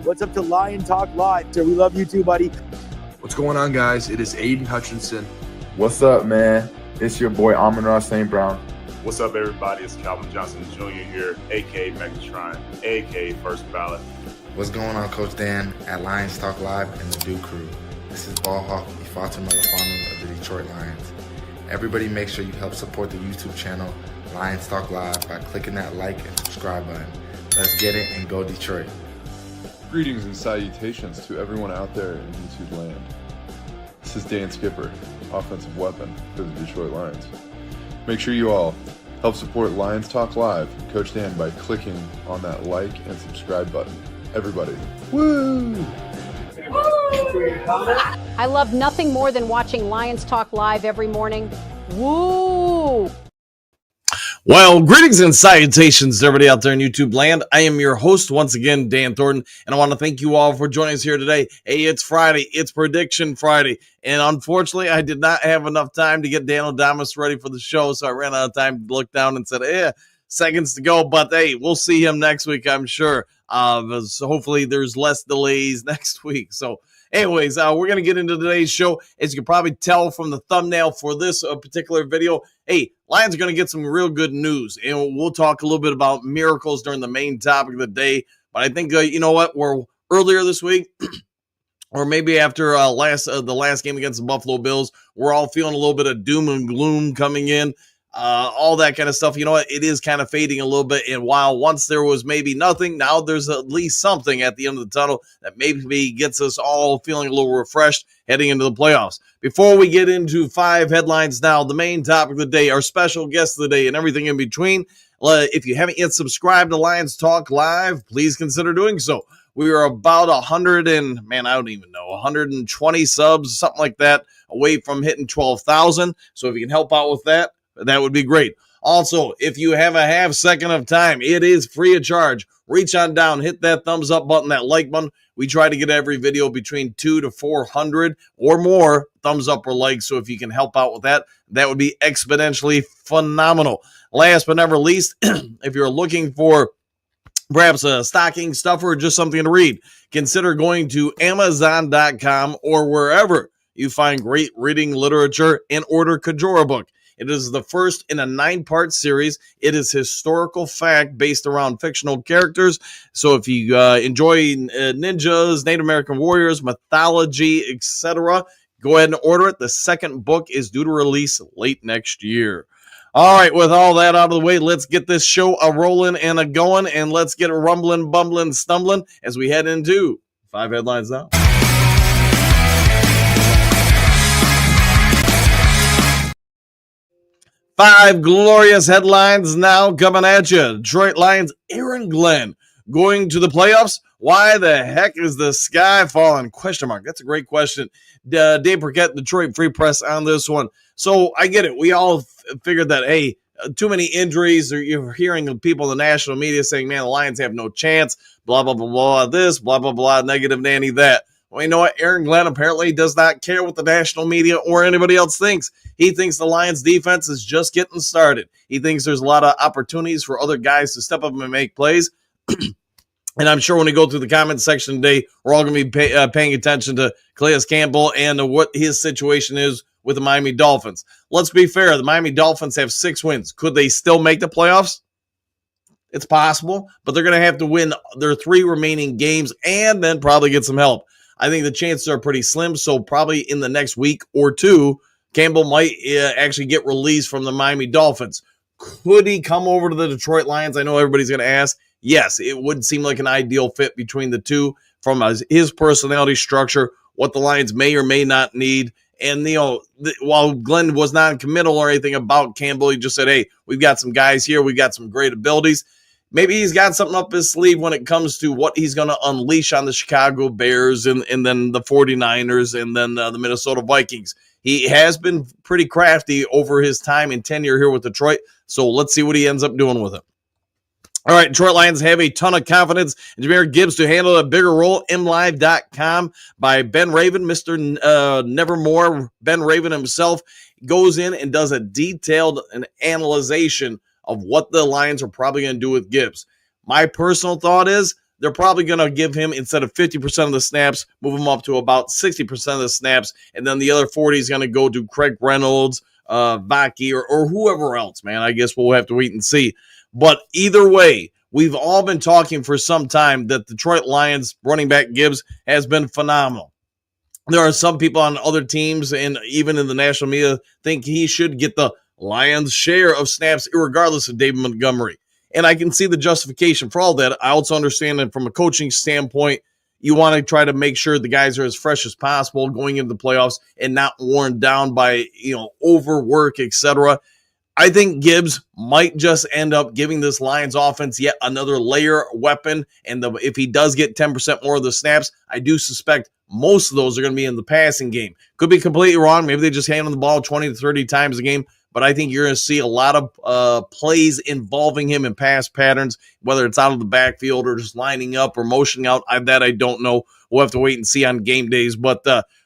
What's up to Lion Talk Live? We love you too, buddy. What's going on, guys? It is Aiden Hutchinson. What's up, man? It's your boy Amon-Ra St. Brown. What's up, everybody? It's Calvin Johnson Jr. here, a.k.a. Megatron, a.k.a. First Ballot. What's going on, Coach Dan at Lions Talk Live and the Do Crew. This is Ball Hawk Ifeatu Melifonwu of the Detroit Lions. Everybody make sure you help support the YouTube channel Lions Talk Live by clicking that like and subscribe button. Let's get it and go Detroit. Greetings and salutations to everyone out there in YouTube land. This is Dan Skipper, offensive weapon for the Detroit Lions. Make sure you all help support Lions Talk Live and Coach Dan by clicking on that like and subscribe button. Everybody, woo! I love nothing more than watching Lions Talk Live every morning. Woo! Well, greetings and salutations to everybody out there in YouTube land. I am your host once again, Dan Thornton, and I want to thank you all for joining us here today. Hey, it's Friday. It's Prediction Friday, and unfortunately, I did not have enough time to get Dan O'Damas ready for the show, so I ran out of time to look down and said, seconds to go, but hey, we'll see him next week, I'm sure. So hopefully there's less delays next week. So anyways, we're going to get into today's show. As you can probably tell from the thumbnail for this particular video, hey, Lions are going to get some real good news, and we'll talk a little bit about miracles during the main topic of the day. But I think, you know what, we're earlier this week, or maybe after the last game against the Buffalo Bills, we're all feeling a little bit of doom and gloom coming in. All that kind of stuff. You know what? It is kind of fading a little bit. And while once there was maybe nothing, now there's at least something at the end of the tunnel that maybe gets us all feeling a little refreshed heading into the playoffs. Before we get into 5 headlines now, the main topic of the day, our special guest of the day, and everything in between. If you haven't yet subscribed to Lions Talk Live, please consider doing so. We are about 120 subs, something like that, away from hitting 12,000. So if you can help out with that, that would be great. Also, if you have a half second of time, it is free of charge. Reach on down, hit that thumbs up button, that like button. We try to get every video between 200 to 400 or more thumbs up or likes. So if you can help out with that, that would be exponentially phenomenal. Last but never least, if you're looking for perhaps a stocking stuffer or just something to read, consider going to Amazon.com or wherever you find great reading literature and order Kajora book. It is the first in a 9-part series. It is historical fact based around fictional characters. So if you enjoy ninjas, Native American warriors, mythology, etc., go ahead and order it. The second book is due to release late next year. All right, with all that out of the way, let's get this show a-rolling and a-going, and let's get it rumbling, bumbling, stumbling as we head into 5 headlines now. 5 glorious headlines now coming at you. Detroit Lions Aaron Glenn going to the playoffs. Why the heck is the sky falling? Question mark. That's a great question. Dave Burkett, Detroit Free Press on this one. So I get it. We all figured that, hey, too many injuries, or you're hearing people in the national media saying, man, the Lions have no chance, blah, blah, blah, blah, this, blah, blah, blah, negative nanny that. Well, you know what? Aaron Glenn apparently does not care what the national media or anybody else thinks. He thinks the Lions defense is just getting started. He thinks there's a lot of opportunities for other guys to step up and make plays. And I'm sure when we go through the comment section today, we're all going to be paying attention to Calais Campbell and what his situation is with the Miami Dolphins. Let's be fair. The Miami Dolphins have 6 wins. Could they still make the playoffs? It's possible, but they're going to have to win their 3 remaining games and then probably get some help. I think the chances are pretty slim, so probably in the next week or 2, Campbell might actually get released from the Miami Dolphins. Could he come over to the Detroit Lions? I know everybody's going to ask. Yes, it would seem like an ideal fit between the two from his personality structure, what the Lions may or may not need. And, while Glenn was not committal or anything about Campbell, he just said, hey, we've got some guys here. We've got some great abilities. Maybe he's got something up his sleeve when it comes to what he's going to unleash on the Chicago Bears and then the 49ers and then the Minnesota Vikings. He has been pretty crafty over his time and tenure here with Detroit, so let's see what he ends up doing with it. All right, Detroit Lions have a ton of confidence in Jahmyr Gibbs to handle a bigger role. MLive.com by Ben Raven, Mr. Nevermore. Ben Raven himself goes in and does a detailed analyzation of what the Lions are probably going to do with Gibbs. My personal thought is they're probably going to give him, instead of 50% of the snaps, move him up to about 60% of the snaps, and then the other 40 is going to go to Craig Reynolds, Vaki, or whoever else, man. I guess we'll have to wait and see. But either way, we've all been talking for some time that Detroit Lions running back Gibbs has been phenomenal. There are some people on other teams and even in the national media think he should get the Lions' share of snaps regardless of David Montgomery. And I can see the justification for all that. I also understand that from a coaching standpoint, you want to try to make sure the guys are as fresh as possible going into the playoffs and not worn down by, overwork, etc. I think Gibbs might just end up giving this Lions offense yet another layer weapon. And if he does get 10% more of the snaps, I do suspect most of those are going to be in the passing game. Could be completely wrong. Maybe they just hand him the ball 20 to 30 times a game. But I think you're going to see a lot of plays involving him in pass patterns, whether it's out of the backfield or just lining up or motioning out. That I don't know. We'll have to wait and see on game days. But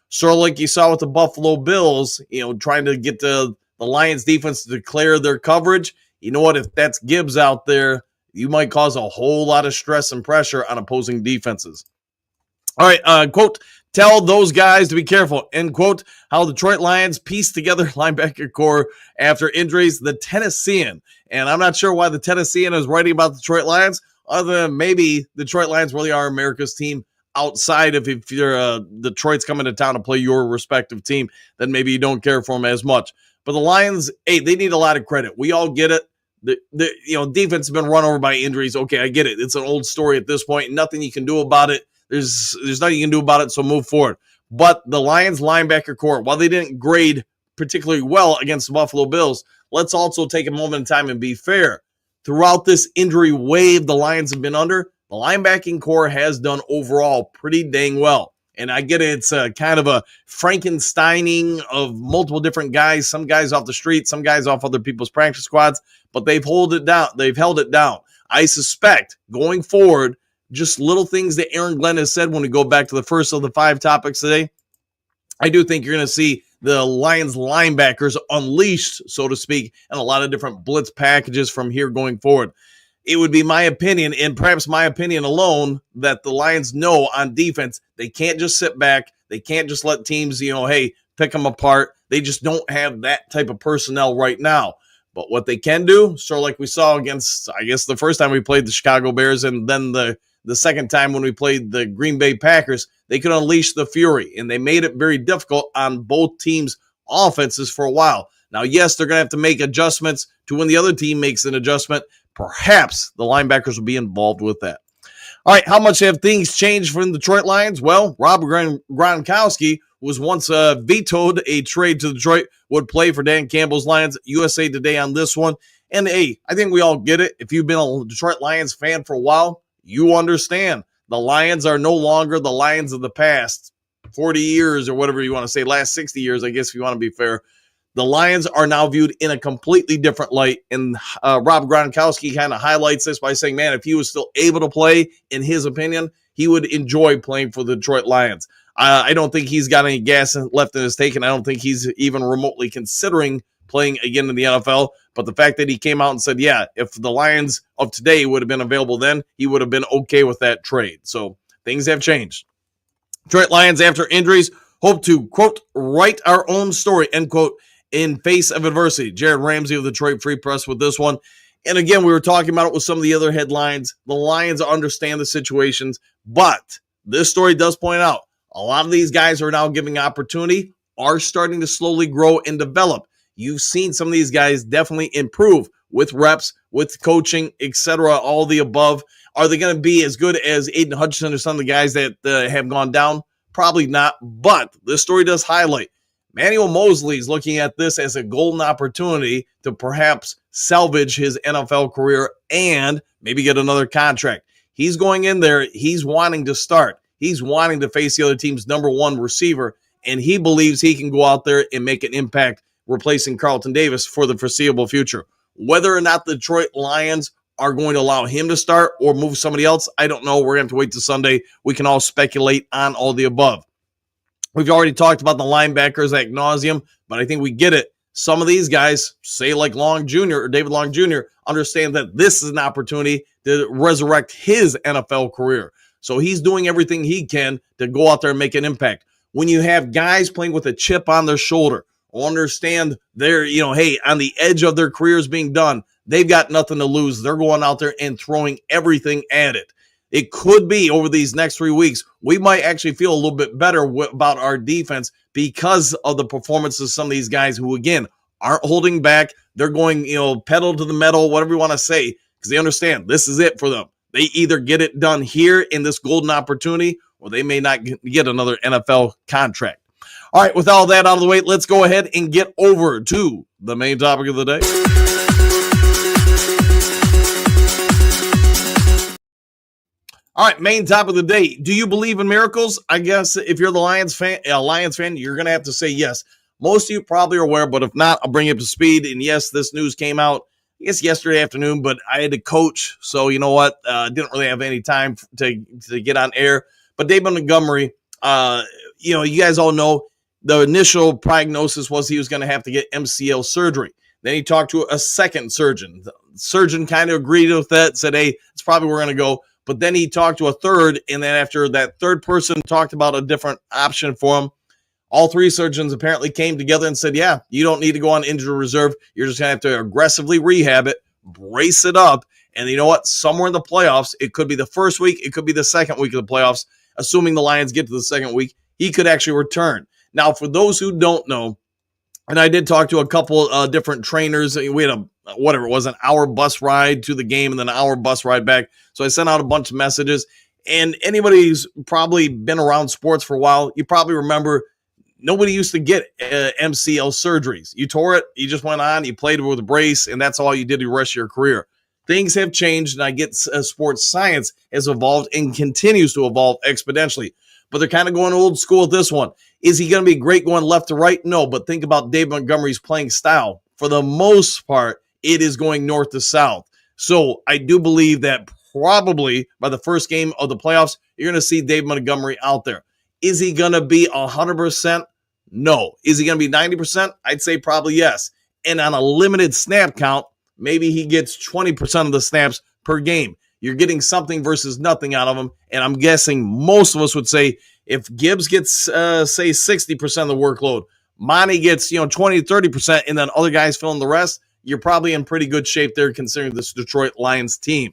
sort of like you saw with the Buffalo Bills, trying to get the Lions defense to declare their coverage. You know what? If that's Gibbs out there, you might cause a whole lot of stress and pressure on opposing defenses. All right, quote, tell those guys to be careful, end quote, how Detroit Lions pieced together linebacker core after injuries, the Tennessean. And I'm not sure why the Tennessean is writing about the Detroit Lions, other than maybe the Detroit Lions really are America's team outside of if you're Detroit's coming to town to play your respective team, then maybe you don't care for them as much. But the Lions, hey, they need a lot of credit. We all get it. The defense has been run over by injuries. Okay, I get it. It's an old story at this point. Nothing you can do about it. There's nothing you can do about it, so move forward. But the Lions linebacker core, while they didn't grade particularly well against the Buffalo Bills, let's also take a moment in time and be fair. Throughout this injury wave the Lions have been under, the linebacking core has done overall pretty dang well. And I get it, it's kind of a Frankensteining of multiple different guys, some guys off the street, some guys off other people's practice squads, but they've held it down. I suspect going forward, just little things that Aaron Glenn has said when we go back to the first of the 5 topics today, I do think you're going to see the Lions linebackers unleashed, so to speak, and a lot of different blitz packages from here going forward. It would be my opinion, and perhaps my opinion alone, that the Lions know on defense, they can't just sit back. They can't just let teams, pick them apart. They just don't have that type of personnel right now. But what they can do, sort of like we saw against, I guess, the first time we played the Chicago Bears and then the second time when we played the Green Bay Packers, they could unleash the fury, and they made it very difficult on both teams' offenses for a while. Now, yes, they're going to have to make adjustments to when the other team makes an adjustment. Perhaps the linebackers will be involved with that. All right, how much have things changed for the Detroit Lions? Well, Rob Gronkowski was once vetoed a trade to Detroit, would play for Dan Campbell's Lions. USA Today on this one. And, hey, I think we all get it. If you've been a Detroit Lions fan for a while, you understand. The Lions are no longer the Lions of the past 40 years or whatever you want to say, last 60 years, I guess, if you want to be fair. The Lions are now viewed in a completely different light, and Rob Gronkowski kind of highlights this by saying, man, if he was still able to play, in his opinion, he would enjoy playing for the Detroit Lions. I don't think he's got any gas left in his tank, and I don't think he's even remotely considering playing again in the NFL. But the fact that he came out and said, yeah, if the Lions of today would have been available then, he would have been okay with that trade. So things have changed. Detroit Lions, after injuries, hope to, quote, write our own story, end quote, in face of adversity. Jared Ramsey of the Detroit Free Press with this one. And again, we were talking about it with some of the other headlines. The Lions understand the situations, but this story does point out a lot of these guys are now giving opportunity, are starting to slowly grow and develop. You've seen some of these guys definitely improve with reps, with coaching, etc., all the above. Are they going to be as good as Aiden Hutchinson or some of the guys that have gone down? Probably not, but this story does highlight Manuel Mosley is looking at this as a golden opportunity to perhaps salvage his NFL career and maybe get another contract. He's going in there. He's wanting to start. He's wanting to face the other team's number one receiver, and he believes he can go out there and make an impact replacing Carlton Davis for the foreseeable future. Whether or not the Detroit Lions are going to allow him to start or move somebody else, I don't know. We're going to have to wait till Sunday. We can all speculate on all the above. We've already talked about the linebackers ad nauseum, but I think we get it. Some of these guys, say like Long Jr. or David Long Jr., understand that this is an opportunity to resurrect his NFL career. So he's doing everything he can to go out there and make an impact. When you have guys playing with a chip on their shoulder, understand they're, hey, on the edge of their careers being done, they've got nothing to lose. They're going out there and throwing everything at it. It could be over these next 3 weeks, we might actually feel a little bit better about our defense because of the performances of some of these guys who, again, aren't holding back. They're going, pedal to the metal, whatever you want to say, because they understand this is it for them. They either get it done here in this golden opportunity, or they may not get another NFL contract. All right, with all that out of the way, let's go ahead and get over to the main topic of the day. All right, main topic of the day. Do you believe in miracles? I guess if you're the Lions fan, you're going to have to say yes. Most of you probably are aware, but if not, I'll bring you up to speed. And yes, this news came out, I guess, yesterday afternoon, but I had to coach. So you know what? Didn't really have any time to get on air. But David Montgomery, you guys all know the initial prognosis was he was going to have to get MCL surgery. Then he talked to a second surgeon. The surgeon kind of agreed with that, said, hey, it's probably where we're going to go. But then he talked to a third, and then after that third person talked about a different option for him, all three surgeons apparently came together and said, yeah, you don't need to go on injury reserve. You're just going to have to aggressively rehab it, brace it up. And you know what? Somewhere in the playoffs, it could be the first week, it could be the second week of the playoffs, assuming the Lions get to the second week, he could actually return. Now, for those who don't know, and I did talk to a couple different trainers. We had an hour bus ride to the game and then an hour bus ride back. So I sent out a bunch of messages. And anybody who's probably been around sports for a while, you probably remember nobody used to get MCL surgeries. You tore it, you just went on, you played with a brace, and that's all you did the rest of your career. Things have changed, and I get sports science has evolved and continues to evolve exponentially. But they're kind of going old school with this one. Is he going to be great going left to right? No, but think about Dave Montgomery's playing style. For the most part, it is going north to south. So I do believe that probably by the first game of the playoffs, you're going to see Dave Montgomery out there. Is he going to be 100%? No. Is he going to be 90%? I'd say probably yes. And on a limited snap count, maybe he gets 20% of the snaps per game. You're getting something versus nothing out of him. And I'm guessing most of us would say if Gibbs gets, say, 60% of the workload, Monty gets, 20, 30%, and then other guys fill in the rest, you're probably in pretty good shape there considering this Detroit Lions team.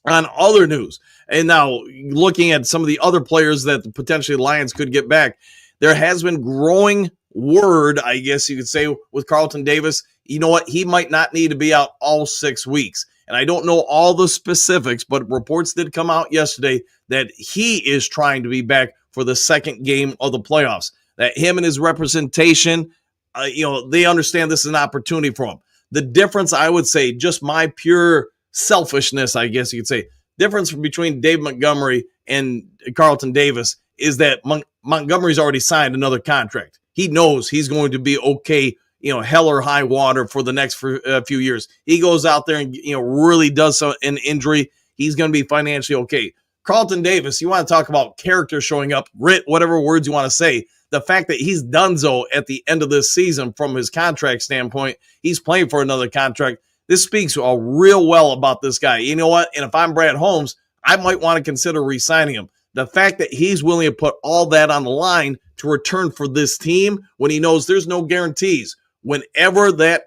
On other news, and now looking at some of the other players that potentially Lions could get back, there has been growing word, I guess you could say, with Carlton Davis. You know what? He might not need to be out all 6 weeks. And I don't know all the specifics, but reports did come out yesterday that he is trying to be back for the second game of the playoffs. That him and his representation, they understand this is an opportunity for him. The difference, I would say, just my pure selfishness, I guess you could say, difference between Dave Montgomery and Carlton Davis is that Montgomery's already signed another contract. He knows he's going to be okay, hell or high water for the next few years. He goes out there and, really does an injury. He's going to be financially okay. Carlton Davis, you want to talk about character showing up, grit, whatever words you want to say. The fact that he's donezo at the end of this season from his contract standpoint, he's playing for another contract. This speaks real well about this guy. You know what? And if I'm Brad Holmes, I might want to consider re-signing him. The fact that he's willing to put all that on the line to return for this team when he knows there's no guarantees. Whenever that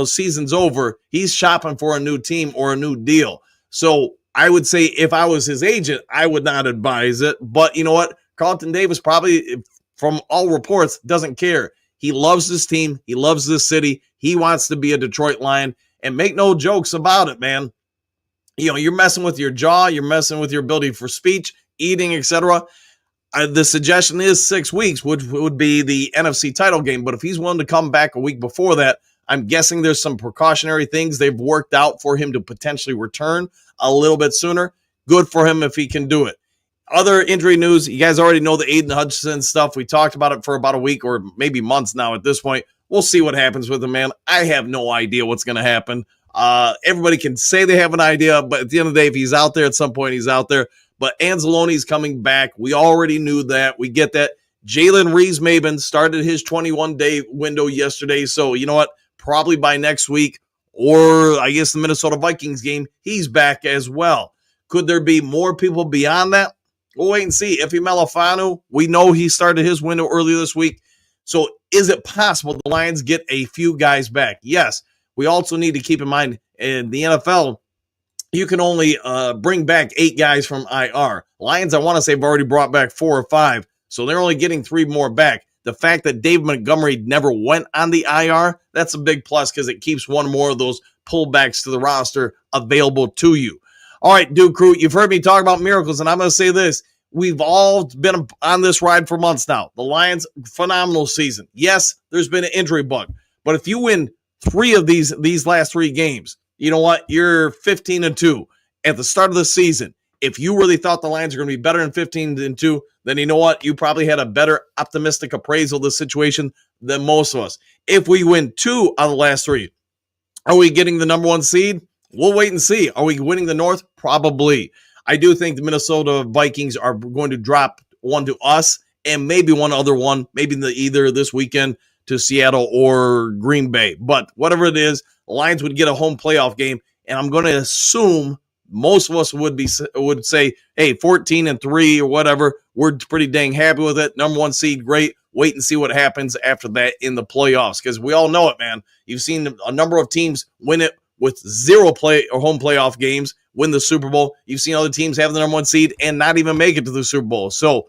season's over, he's shopping for a new team or a new deal. So I would say if I was his agent, I would not advise it. But you know what? Carlton Davis probably, from all reports, doesn't care. He loves this team. He loves this city. He wants to be a Detroit Lion. And make no jokes about it, man. You're messing with your jaw. You're messing with your ability for speech, eating, etc. The suggestion is 6 weeks, which would be the NFC title game. But if he's willing to come back a week before that, I'm guessing there's some precautionary things they've worked out for him to potentially return a little bit sooner. Good for him if he can do it. Other injury news, you guys already know the Aiden Hutchinson stuff. We talked about it for about a week or maybe months now at this point. We'll see what happens with him, man. I have no idea what's going to happen. Everybody can say they have an idea, but at the end of the day, if he's out there at some point, he's out there. But Anzalone's coming back. We already knew that. We get that. Jalen Reeves-Maben started his 21-day window yesterday. So, you know what? Probably by next week, or I guess the Minnesota Vikings game, he's back as well. Could there be more people beyond that? We'll wait and see. Ife Melifonwu, we know he started his window earlier this week. So is it possible the Lions get a few guys back? Yes. We also need to keep in mind in the NFL, you can only bring back 8 guys from IR. Lions, I want to say, have already brought back 4 or 5. So they're only getting 3 more back. The fact that Dave Montgomery never went on the IR, that's a big plus because it keeps one more of those pullbacks to the roster available to you. All right, Duke Crew, you've heard me talk about miracles, and I'm going to say this. We've all been on this ride for months now. The Lions, phenomenal season. Yes, there's been an injury bug. But if you win 3 of these last 3 games, you know what? You're 15-2 at the start of the season. If you really thought the Lions are going to be better than 15-2, then you know what? You probably had a better optimistic appraisal of the situation than most of us. If we win 2 out of the last 3, are we getting the number 1 seed? We'll wait and see. Are we winning the North? Probably. I do think the Minnesota Vikings are going to drop 1 to us and maybe one other one, maybe either this weekend to Seattle or Green Bay. But whatever it is, the Lions would get a home playoff game, and I'm going to assume most of us would say, hey, 14-3 or whatever, we're pretty dang happy with it. Number 1 seed, great. Wait and see what happens after that in the playoffs, because we all know it, man. You've seen a number of teams win it with 0 play or home playoff games, win the Super Bowl. You've seen other teams have the number 1 seed and not even make it to the Super Bowl. So,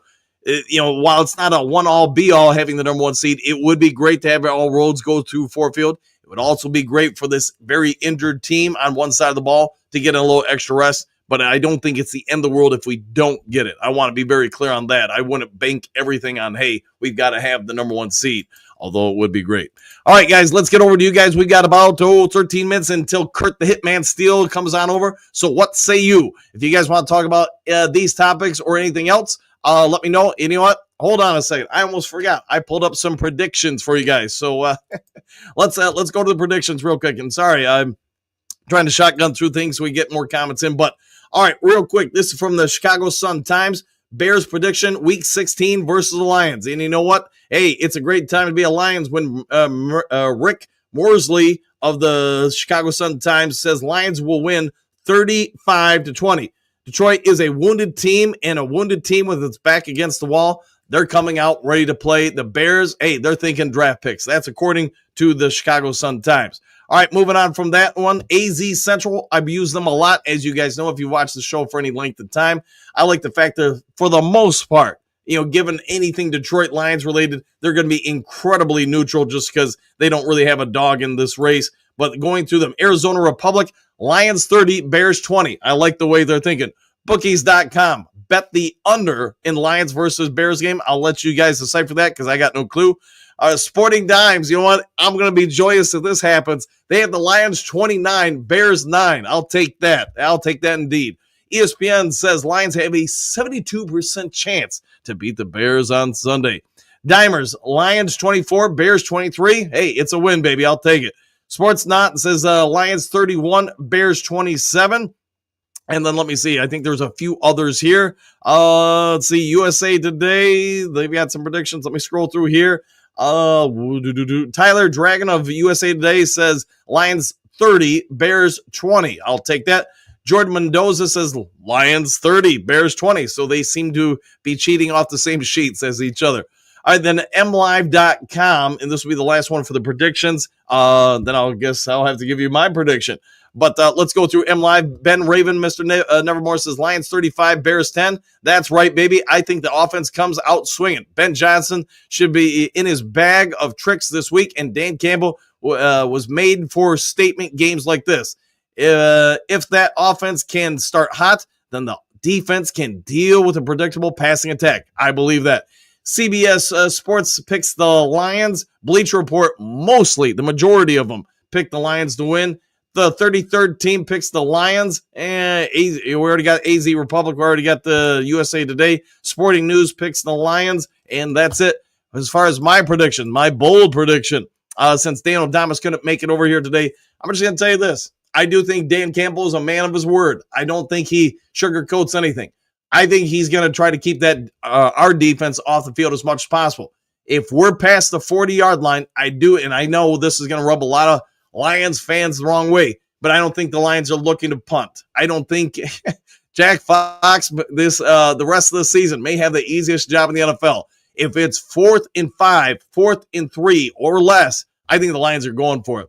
while it's not a one-all, be-all having the number 1 seed, it would be great to have all roads go through Ford Field. It would also be great for this very injured team on one side of the ball to get a little extra rest. But I don't think it's the end of the world if we don't get it. I want to be very clear on that. I wouldn't bank everything on, hey, we've got to have the number 1 seed, although it would be great. All right, guys, let's get over to you guys. We got about 13 minutes until Kurt the Hitman Steele comes on over. So what say you? If you guys want to talk about these topics or anything else, let me know. And you know what? Hold on a second. I almost forgot. I pulled up some predictions for you guys. So let's go to the predictions real quick. And sorry, I'm trying to shotgun through things so we get more comments in. But all right, real quick. This is from the Chicago Sun-Times. Bears prediction, Week 16 versus the Lions. And you know what? Hey, it's a great time to be a Lions when Rick Morsley of the Chicago Sun-Times says Lions will win 35-20. Detroit is a wounded team, and a wounded team with its back against the wall. They're coming out ready to play. The Bears, hey, they're thinking draft picks. That's according to the Chicago Sun-Times. All right, moving on from that one, AZ Central. I've used them a lot, as you guys know, if you watch the show for any length of time. I like the fact that for the most part, given anything Detroit Lions related, they're going to be incredibly neutral just because they don't really have a dog in this race. But going through them, Arizona Republic, Lions 30, Bears 20. I like the way they're thinking. Bookies.com. Bet the under in Lions versus Bears game. I'll let you guys decipher that because I got no clue. Sporting Dimes, you know what? I'm going to be joyous if this happens. They have the Lions 29, Bears 9. I'll take that. I'll take that indeed. ESPN says Lions have a 72% chance to beat the Bears on Sunday. Dimers, Lions 24, Bears 23. Hey, it's a win, baby. I'll take it. Sports Not says Lions 31, Bears 27. And then let me see. I think there's a few others here. Let's see. USA Today. They've got some predictions. Let me scroll through here. Tyler Dragon of USA Today says Lions 30, Bears 20. I'll take that. Jordan Mendoza says Lions 30, Bears 20. So they seem to be cheating off the same sheets as each other. All right, then mlive.com, and this will be the last one for the predictions. Then I'll guess I'll have to give you my prediction. But let's go through MLive. Ben Raven, Mr. Nevermore says Lions 35, Bears 10. That's right, baby. I think the offense comes out swinging. Ben Johnson should be in his bag of tricks this week, and Dan Campbell was made for statement games like this. If that offense can start hot, then the defense can deal with a predictable passing attack. I believe that. CBS Sports picks the Lions. Bleacher Report, mostly, the majority of them, pick the Lions to win. The 33rd team picks the Lions. And we already got AZ Republic. We already got the USA Today. Sporting News picks the Lions. And that's it. As far as my prediction, my bold prediction, since Dan O'Damas couldn't make it over here today, I'm just going to tell you this. I do think Dan Campbell is a man of his word. I don't think he sugarcoats anything. I think he's going to try to keep that our defense off the field as much as possible. If we're past the 40-yard line, I do, and I know this is going to rub a lot of Lions fans the wrong way, but I don't think the Lions are looking to punt. I don't think Jack Fox the rest of the season may have the easiest job in the NFL. If it's 4th and 5, 4th and 3 or less, I think the Lions are going for it.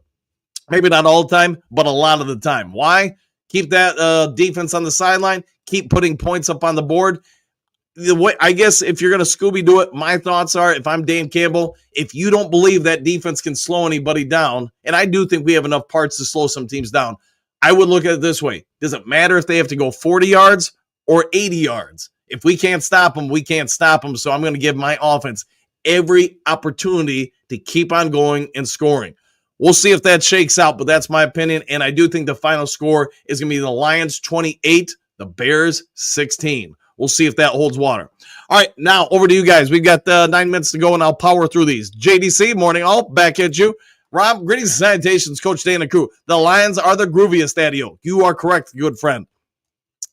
Maybe not all the time, but a lot of the time. Why? Keep that defense on the sideline. Keep putting points up on the board. The way, I guess if you're going to Scooby-Doo it, my thoughts are, if I'm Dan Campbell, if you don't believe that defense can slow anybody down, and I do think we have enough parts to slow some teams down, I would look at it this way. Does it matter if they have to go 40 yards or 80 yards? If we can't stop them, we can't stop them. So I'm going to give my offense every opportunity to keep on going and scoring. We'll see if that shakes out, but that's my opinion. And I do think the final score is going to be the Lions 28, the Bears 16. We'll see if that holds water. All right, now over to you guys. We've got 9 minutes to go, and I'll power through these. JDC, morning all, back at you. Rob, greetings and salutations, Coach Dan and crew. The Lions are the grooviest, Daddy-O. You are correct, good friend.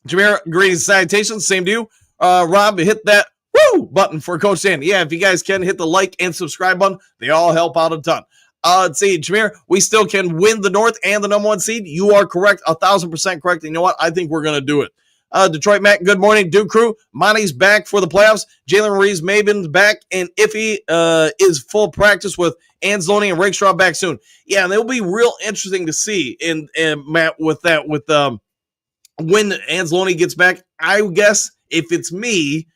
Jameer, greetings and salutations, same to you. Rob, hit that woo button for Coach Dan. Yeah, if you guys can, hit the like and subscribe button. They all help out a ton. Let's see, Jameer, we still can win the North and the number 1 seed. You are correct, 1,000% correct. And you know what? I think we're going to do it. Detroit Mac, good morning. Duke crew, Monty's back for the playoffs. Jalen Reeves Maven's back, and Iffy is full practice with Anzalone and Rakestraw back soon. Yeah, and it'll be real interesting to see. And Matt, with that, with when Anzalone gets back, I guess if it's me,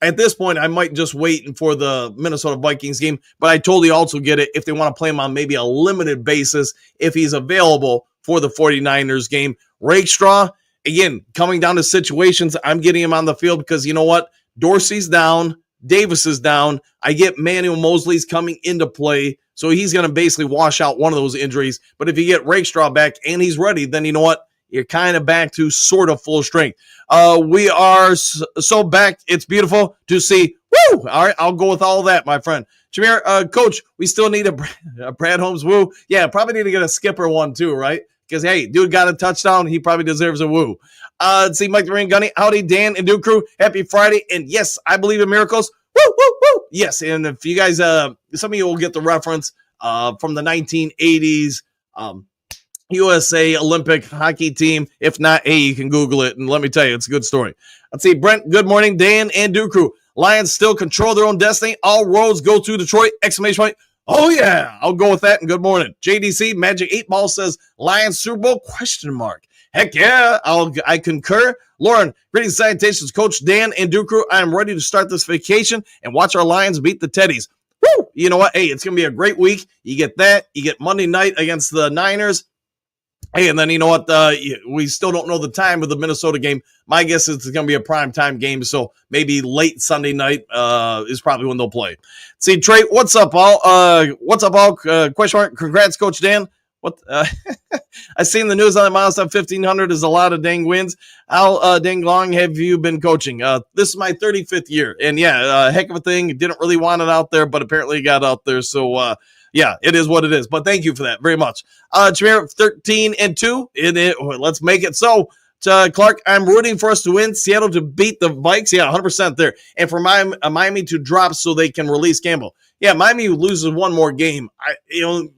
at this point, I might just wait for the Minnesota Vikings game, but I totally also get it if they want to play him on maybe a limited basis if he's available for the 49ers game. Rakestraw, again, coming down to situations, I'm getting him on the field because you know what? Dorsey's down. Davis is down. I get Manuel Mosley's coming into play, so he's going to basically wash out one of those injuries. But if you get Rakestraw back and he's ready, then you know what? You're kind of back to sort of full strength. We are so back. It's beautiful to see. Woo! All right, I'll go with all that, my friend. Jameer, Coach, we still need a Brad Holmes woo. Yeah, probably need to get a skipper one too, right? Because, hey, dude got a touchdown. He probably deserves a woo. Let's see, Mike the Marine Gunny. Howdy, Dan and Duke crew. Happy Friday. And, yes, I believe in miracles. Woo, woo, woo. Yes, and if you guys, some of you will get the reference from the 1980s USA Olympic hockey team. If not, hey, you can Google it. And let me tell you, it's a good story. Let's see, Brent, good morning. Dan and Duke crew. Lions still control their own destiny. All roads go to Detroit. Exclamation point. Oh, yeah, I'll go with that, and good morning. JDC, Magic 8 Ball says, Lions Super Bowl, question mark. Heck yeah, I concur. Lauren, greetings, salutations, Coach Dan and Duke crew. I am ready to start this vacation and watch our Lions beat the Teddies. Woo! You know what? Hey, it's going to be a great week. You get that. You get Monday night against the Niners. Hey, and then you know what? We still don't know the time of the Minnesota game. My guess is it's going to be a prime time game, so maybe late Sunday night is probably when they'll play. See, Trey, what's up, all? What's up, all? Question mark. Congrats, Coach Dan. What? I seen the news on the Mazda 1500 is a lot of dang wins. How dang long have you been coaching? This is my 35th year, and yeah, heck of a thing. Didn't really want it out there, but apparently it got out there, so yeah, it is what it is. But thank you for that very much. Jameer, 13-2. Let's make it so. Clark, I'm rooting for us to win. Seattle to beat the Vikes. Yeah, 100% there. And for Miami to drop so they can release Campbell. Yeah, Miami loses one more game.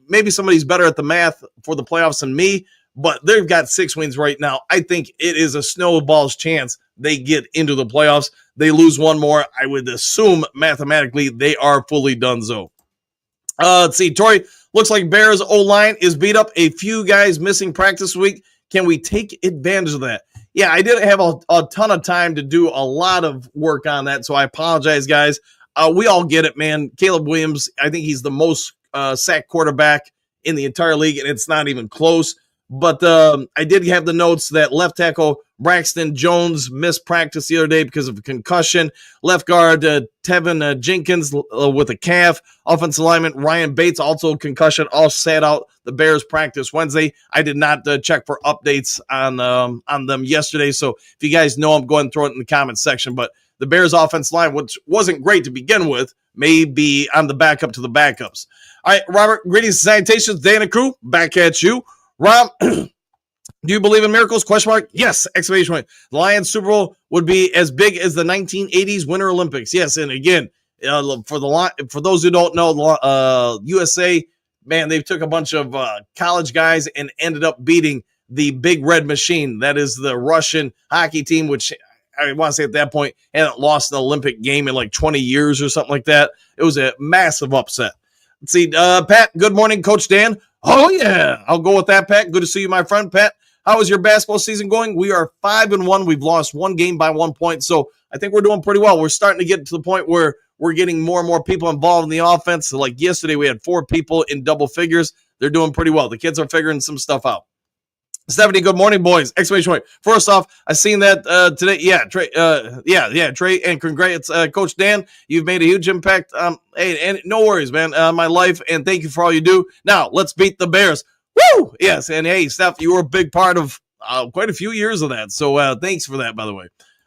Maybe somebody's better at the math for the playoffs than me, but they've got 6 wins right now. I think it is a snowball's chance they get into the playoffs. They lose one more. I would assume mathematically they are fully donezo. Let's see. Tori, looks like Bears O-line is beat up. A few guys missing practice week. Can we take advantage of that? Yeah, I didn't have a ton of time to do a lot of work on that, so I apologize, guys. We all get it, man. Caleb Williams, I think he's the most sacked quarterback in the entire league, and it's not even close. But I did have the notes that left tackle Braxton Jones missed practice the other day because of a concussion. Left guard Tevin Jenkins with a calf. Offensive lineman Ryan Bates, also concussion, all sat out the Bears practice Wednesday. I did not check for updates on them yesterday. So if you guys know them, go ahead and throw it in the comments section. But the Bears offensive line, which wasn't great to begin with, may be on the backup to the backups. All right, Robert, greetings and salutations. Dana crew, back at you. Rob, Do you believe in miracles? Question mark. Yes! Exclamation point. The Lions Super Bowl would be as big as the 1980s Winter Olympics. Yes, and again, for those who don't know, USA, man, they took a bunch of college guys and ended up beating the Big Red Machine. That is the Russian hockey team, which I want to say at that point hadn't lost an Olympic game in like 20 years or something like that. It was a massive upset. Let's see, Pat, good morning, Coach Dan. Oh, yeah, I'll go with that, Pat. Good to see you, my friend, Pat. How is your basketball season going? We are 5-1. We've lost one game by 1 point, so I think we're doing pretty well. We're starting to get to the point where we're getting more and more people involved in the offense. So like yesterday, we had 4 people in double figures. They're doing pretty well. The kids are figuring some stuff out. Stephanie, good morning, boys. Exclamation point. First off, I seen that today. Yeah, Trey. Trey, and congrats, Coach Dan. You've made a huge impact. Hey, and no worries, man. My life, and thank you for all you do. Now let's beat the Bears. Woo! Yes, and hey, Steph, you were a big part of quite a few years of that. So thanks for that, by the way.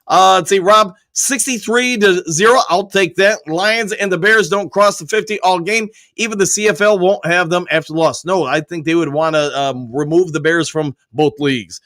Let's see, Rob, 63-0. I'll take that. Lions and the Bears don't cross the 50 all game. Even the CFL won't have them after the loss. No, I think they would want to remove the Bears from both leagues.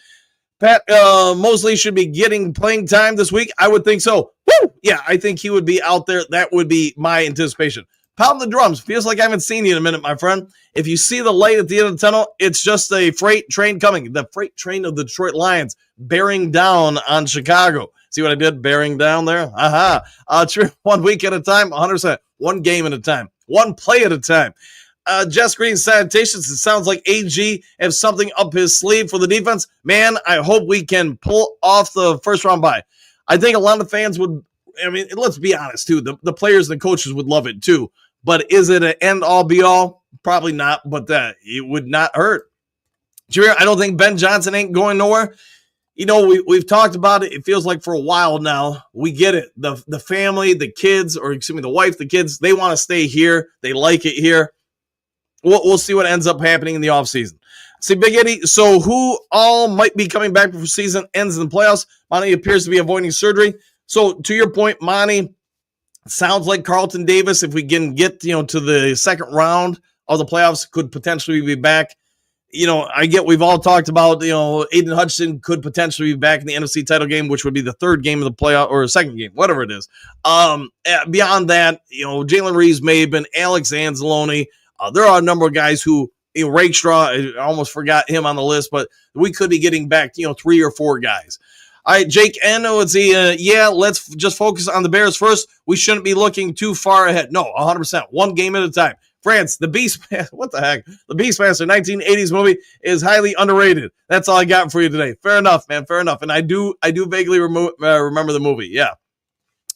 Pat Mosley should be getting playing time this week. I would think so. Woo! Yeah, I think he would be out there. That would be my anticipation. Pound the drums. Feels like I haven't seen you in a minute, my friend. If you see the light at the end of the tunnel, it's just a freight train coming. The freight train of the Detroit Lions bearing down on Chicago. See what I did? Bearing down there? Aha. True. 1 week at a time, 100%. One game at a time. One play at a time. Jess Green Sanitations, it sounds like AG has something up his sleeve for the defense. Man, I hope we can pull off the first round bye. I think a lot of fans would, I mean, let's be honest, too. The players and the coaches would love it, too. But is it an end-all, be-all? Probably not, but it would not hurt. Jameer, I don't think Ben Johnson ain't going nowhere. You know, we've talked about it. It feels like for a while now. We get it. The family, the kids, or excuse me, the wife, the kids, they want to stay here. They like it here. We'll see what ends up happening in the offseason. See, Big Eddie, so who all might be coming back before season ends in the playoffs? Monty appears to be avoiding surgery. So to your point, Monty, sounds like Carlton Davis, if we can get to the second round of the playoffs, could potentially be back. I get we've all talked about, Aiden Hutchinson could potentially be back in the NFC title game, which would be the third game of the playoff or second game, whatever it is. Beyond that, Jalen Reeves may have been Alex Anzalone. There are a number of guys who, Rakestraw, I almost forgot him on the list, but we could be getting back, 3 or 4 guys. All right, Jake N. Let's see. Let's just focus on the Bears first. We shouldn't be looking too far ahead. No, 100%. One game at a time. France, the Beastmaster. What the heck? The Beastmaster 1980s movie is highly underrated. That's all I got for you today. Fair enough, man. Fair enough. And I do vaguely remember the movie. Yeah.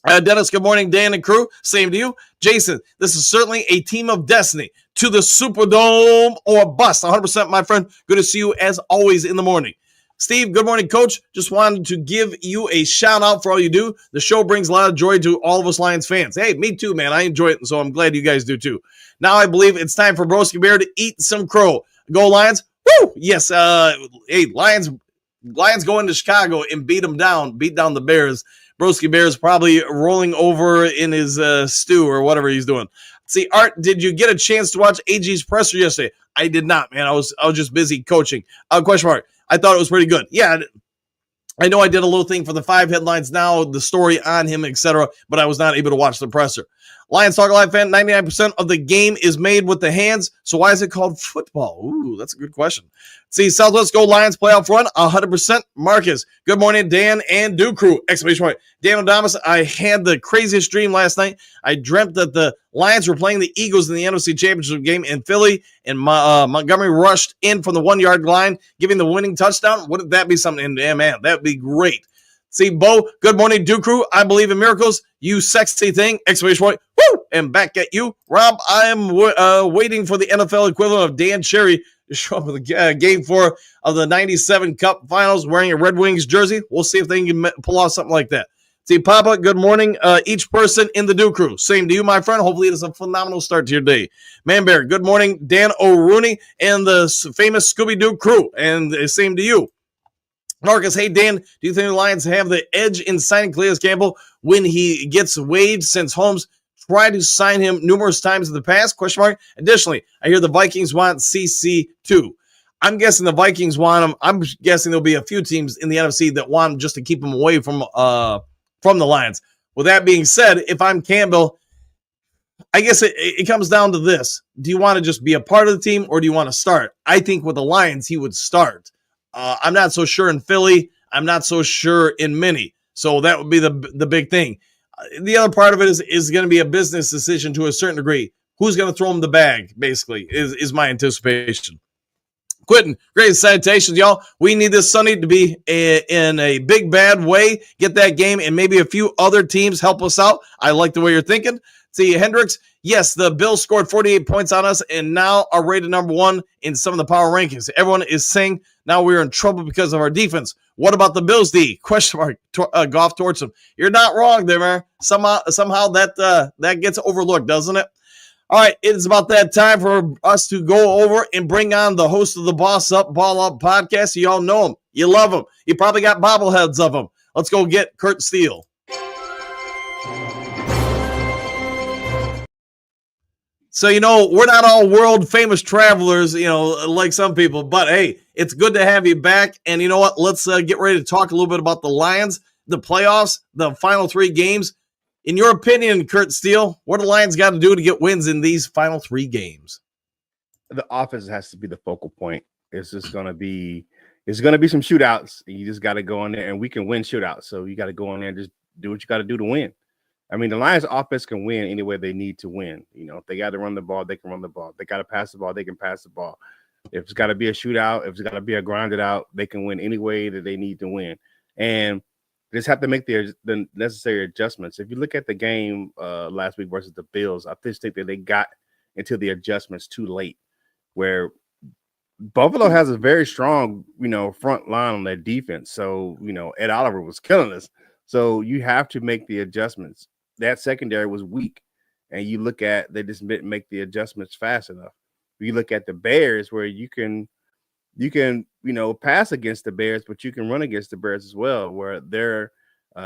Dennis, good morning, Dan and crew. Same to you. Jason, this is certainly a team of destiny. To the Superdome or bust. 100%, my friend. Good to see you as always in the morning. Steve, good morning, Coach. Just wanted to give you a shout out for all you do. The show brings a lot of joy to all of us Lions fans. Hey, me too, man. I enjoy it, and so I'm glad you guys do too. Now I believe it's time for Broski Bear to eat some crow. Go Lions. Woo! Yes. Hey, Lions go into Chicago and beat down the Bears. Broski Bear's probably rolling over in his stew or whatever he's doing. See, Art, did you get a chance to watch AG's presser yesterday? I did not, man. I was just busy coaching. Question mark. I thought it was pretty good. Yeah, I know I did a little thing for the 5 headlines now, the story on him, etc., but I was not able to watch the presser. Lions Talk Live fan, 99% of the game is made with the hands, so why is it called football? Ooh, that's a good question. See, Southwest Go Lions playoff run, 100%. Marcus, good morning, Dan and Duke Crew. Exclamation point. Dan Adamas, I had the craziest dream last night. I dreamt that the Lions were playing the Eagles in the NFC Championship game in Philly, and Montgomery rushed in from the 1-yard line, giving the winning touchdown. Wouldn't that be something? And man, that'd be great. See, Bo, good morning, Duke Crew. I believe in miracles. You sexy thing. Exclamation point. Woo! And back at you. Rob, I am waiting for the NFL equivalent of Dan Cherry to show up for the game 4 of the 97 Cup Finals wearing a Red Wings jersey. We'll see if they can pull off something like that. See, Papa, good morning. Each person in the Duke Crew. Same to you, my friend. Hopefully it is a phenomenal start to your day. Man Bear, good morning. Dan O'Rooney and the famous Scooby-Doo crew. And same to you. Marcus, hey, Dan, do you think the Lions have the edge in signing Calais Campbell when he gets waived since Holmes tried to sign him numerous times in the past? Question mark. Additionally, I hear the Vikings want CC too. I'm guessing the Vikings want him. I'm guessing there'll be a few teams in the NFC that want him just to keep him away from the Lions. With that being said, if I'm Campbell, I guess it comes down to this. Do you want to just be a part of the team or do you want to start? I think with the Lions, he would start. I'm not so sure in Philly. I'm not so sure in Minnie. So that would be the big thing. The other part of it is going to be a business decision to a certain degree. Who's going to throw him the bag, basically, is my anticipation. Quentin, great salutations, y'all. We need this Sunday to be in a big, bad way. Get that game and maybe a few other teams help us out. I like the way you're thinking. See, Hendricks, yes, the Bills scored 48 points on us and now are rated number 1 in some of the power rankings. Everyone is saying now we're in trouble because of our defense. What about the Bills D? Question mark. Goff Thornton. You're not wrong there, man. Somehow that gets overlooked, doesn't it? All right, it is about that time for us to go over and bring on the host of the Boss Up, Ball Up podcast. You all know him. You love him. You probably got bobbleheads of him. Let's go get Kurt Steele. So, we're not all world famous travelers, like some people, but hey, it's good to have you back. And you know what? Let's get ready to talk a little bit about the Lions, the playoffs, the final 3 games. In your opinion, Kurt Steele, what do the Lions got to do to get wins in these final 3 games? The offense has to be the focal point. It's going to be some shootouts. You just got to go in there, and we can win shootouts. So you got to go in there and just do what you got to do to win. I mean, the Lions offense can win any way they need to win. If they got to run the ball, they can run the ball. If they got to pass the ball, they can pass the ball. If it's got to be a shootout, if it's got to be a grinded out, they can win any way that they need to win. And they just have to make the necessary adjustments. If you look at the game last week versus the Bills, I just think that they got into the adjustments too late, where Buffalo has a very strong, front line on their defense. So, Ed Oliver was killing us. So you have to make the adjustments. That secondary was weak, and you look at they just didn't make the adjustments fast enough. You look at the Bears, where you can pass against the Bears, but you can run against the Bears as well, where they're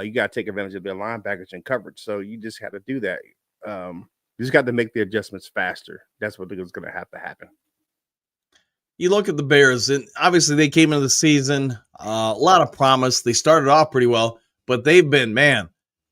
you got to take advantage of their linebackers and coverage. So you just have to do that. You just got to make the adjustments faster. That's what is going to have to happen. You look at the Bears, and obviously they came into the season a lot of promise. They started off pretty well, but they've been,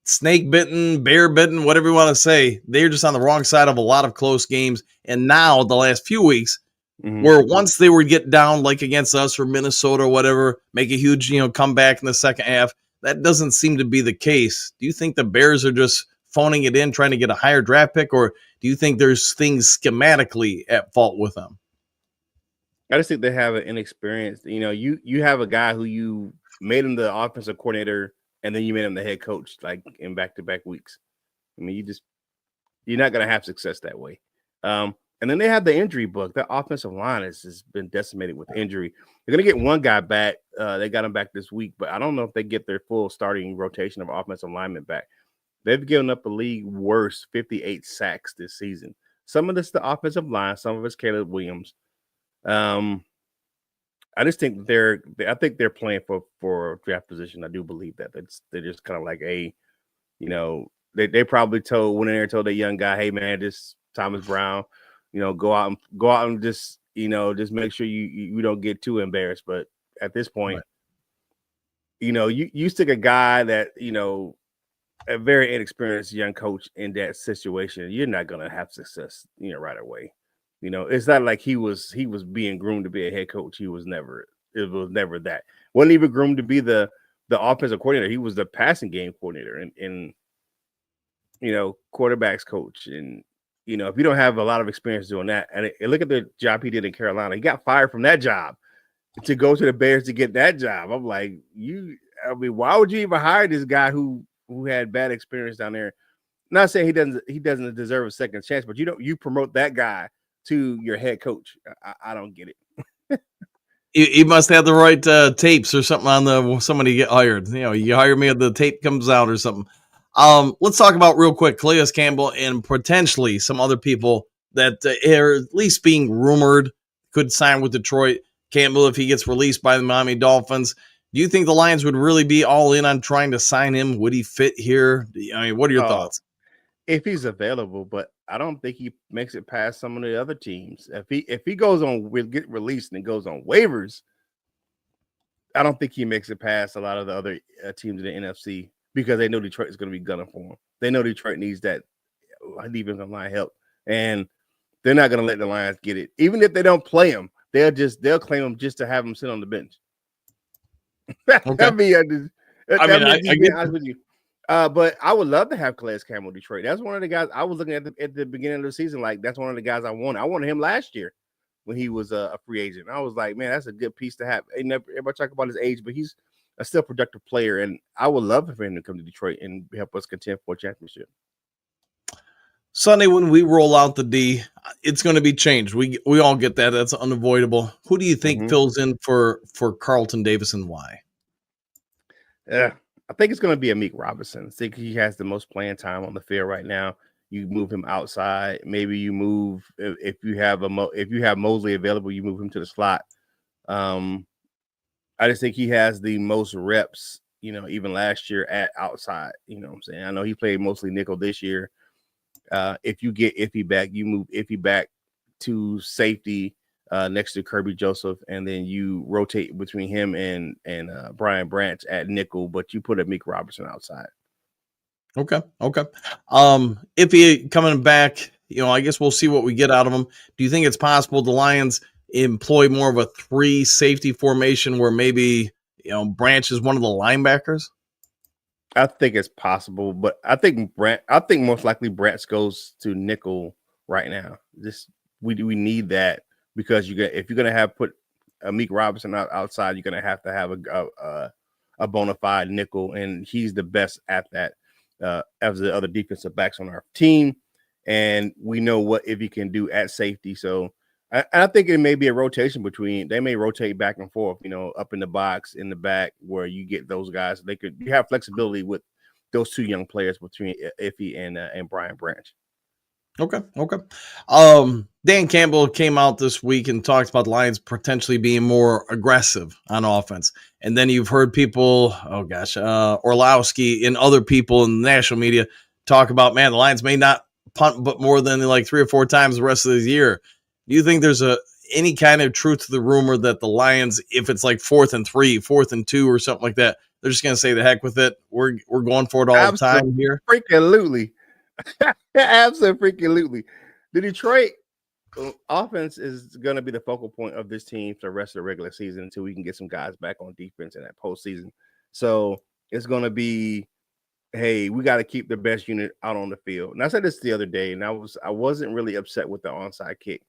snake bitten, bear bitten, whatever you want to say. They're just on the wrong side of a lot of close games. And now the last few weeks, where once they would get down like against us or Minnesota or whatever, make a huge, comeback in the second half, that doesn't seem to be the case. Do you think the Bears are just phoning it in, trying to get a higher draft pick, or do you think there's things schematically at fault with them? I just think they have an inexperienced, you have a guy who you made him the offensive coordinator and then you made him the head coach, like in back-to-back weeks. I mean, you're not going to have success that way. And then they have the injury bug. That offensive line has been decimated with injury. They're going to get one guy back. They got him back this week, but I don't know if they get their full starting rotation of offensive linemen back. They've given up a league worst 58 sacks this season. Some of this the offensive line, some of it's Caleb Williams. I just think they're playing for draft position. I do believe that they're just kind of like they probably went in there and told that young guy, hey man, this Thomas Brown, go out and just just make sure you don't get too embarrassed. But at this point, right. You stick a guy that a very inexperienced young coach in that situation, you're not gonna have success right away. It's not like he was being groomed to be a head coach. It was never that. Wasn't even groomed to be the offensive coordinator. He was the passing game coordinator and quarterbacks coach. And, if you don't have a lot of experience doing that, and look at the job he did in Carolina, he got fired from that job to go to the Bears to get that job. I'm like, why would you even hire this guy who had bad experience down there? Not saying he doesn't deserve a second chance, but you promote that guy to your head coach. I don't get it. You must have the right tapes or something on somebody get hired. You hire me, the tape comes out or something. Let's talk about real quick Calais Campbell and potentially some other people that are at least being rumored could sign with Detroit. Campbell, if he gets released by the Miami Dolphins, do you think the Lions would really be all in on trying to sign him? Would he fit here? I mean, what are your thoughts? if he's available, but I don't think he makes it past some of the other teams. If he goes on, will get released and goes on waivers, I don't think he makes it past a lot of the other teams in the NFC because they know Detroit is going to be gunning for him. They know Detroit needs that defensive line help, and they're not going to let the Lions get it. Even if they don't play him, they'll claim him just to have him sit on the bench. Okay. I get it. with you. But I would love to have Calais Campbell Detroit. That's one of the guys I was looking at the beginning of the season. Like that's one of the guys I wanted. I wanted him last year when he was a free agent. I was like, man, that's a good piece to have. Everybody talk about his age, but he's a still productive player, and I would love for him to come to Detroit and help us contend for a championship. Sunday, when we roll out the D, it's going to be changed. We all get that. That's unavoidable. Who do you think fills in for Carlton Davis and why? Yeah, I think it's going to be Amik Robinson. I think he has the most playing time on the field right now. You move him outside. Maybe you move if you have Mosley available, you move him to the slot. I just think he has the most reps, even last year at outside. You know what I'm saying? I know he played mostly nickel this year. If you get Iffy back, you move Iffy back to safety next to Kirby Joseph, and then you rotate between him and Brian Branch at nickel, but you put Amik Robertson outside. Okay. Iffy coming back, I guess we'll see what we get out of him. Do you think it's possible the Lions employ more of a 3 safety formation where maybe Branch is one of the linebackers? I think it's possible, but I think most likely Branch goes to nickel right now. We need that because if you're gonna have put Amik Robinson outside, you're gonna have to have a bona fide nickel, and he's the best at that as the other defensive backs on our team, and we know what if he can do at safety. So I think it may be a rotation they may rotate back and forth, up in the box, in the back, where you get those guys. You have flexibility with those 2 young players between Iffy and Brian Branch. Okay. Dan Campbell came out this week and talked about the Lions potentially being more aggressive on offense. And then you've heard people, Orlowski and other people in the national media talk about, man, the Lions may not punt but more than like 3 or 4 times the rest of the year. Do you think there's any kind of truth to the rumor that the Lions, if it's like 4th and 3, 4th and 2 or something like that, they're just going to say the heck with it? We're going for it all the time here. Absolutely. Absolutely. The Detroit offense is going to be the focal point of this team for the rest of the regular season until we can get some guys back on defense in that postseason. So it's going to be, hey, we got to keep the best unit out on the field. And I said this the other day, and I wasn't really upset with the onside kick